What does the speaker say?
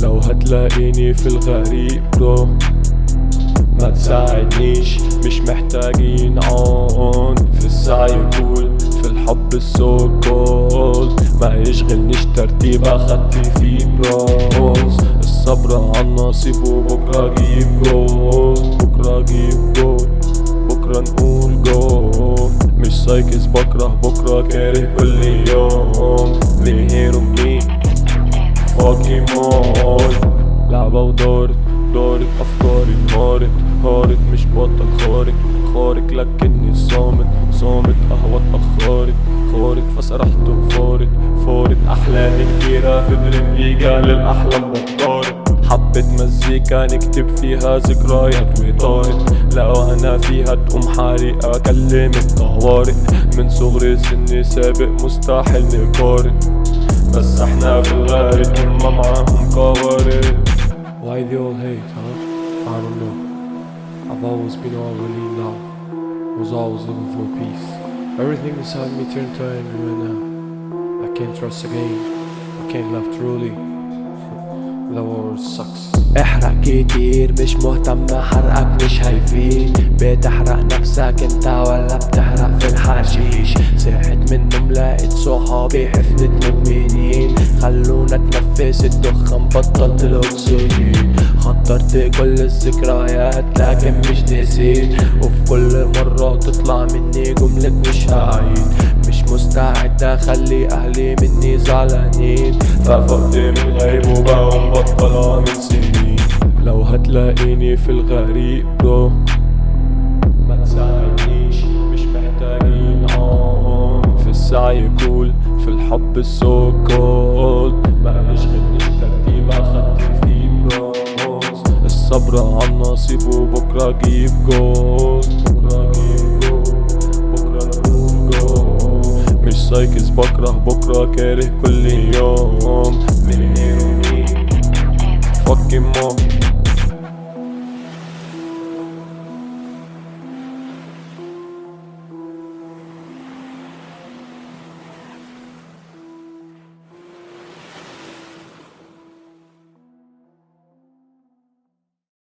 لو هتلاقيني في الغريق برو ما تساعدنيش، مش محتاجين عون في السعي كول، في الحب السو كولد ما يشغلنيش ترتيب اخدت فيه برونز. الصبر عن نصيب وبكرة اجيب جول، بكرة اجيب جول، بكرة نقول جول. مش سايكس بكره بكرة كاره كل يوم. لهيرو مين فاكي موي لعبة ودارت دارت افكاري نارت هارت مش بطل خارق خارق لكني صامت صامت قهوة اتأخرت خارت فسرحت وفارت فارت احلامي كتيرة في بريم جال الاحلام بطارت. حبة مزيكا نكتب فيها ذكريات وطارت، لو انا فيها تقوم حريقة اكلم الطوارئ. من صغري سني سابق مستحيل نقارن، بس احنا في الغالب هما معاهم قوارب. Why they all hate, huh? I don't know. I've always been overly in love, was always looking for peace. Everything inside me turned to anger and now I can't trust again, I can't love truly. The world sucks. احرق كتير مش مهتم حرقك مش هيفيد. بتحرق نفسك انت ولا بتحرق في الحشيش؟ صحيت من النوم لقيت صحابي حفلة مدمنين، خلونا نتنفس الدخان بطلت الاكسجين. خطرت كل الذكريات لكن مش نسيت، وفي كل مرة تطلع مني جملة مش هعيد. مش مستعد اخلي اهلي مني زعلانين، ففقت من الغيب وبقوا مبطلة من سنين. لو هتلاقيني في الغريق برو ما تساعدنيش، مش محتاجين عون في السعي كول، في الحب السو كولد ما يشغلنيش ترتيب اخدت فيه برونز. الصبر عن نصيب وبكرة اجيب جول، بكرة اجيب جول، بكرة نقول جول. مش سايكس بكره بكرة كاره كل يوم. من هيرو مين فاكي مو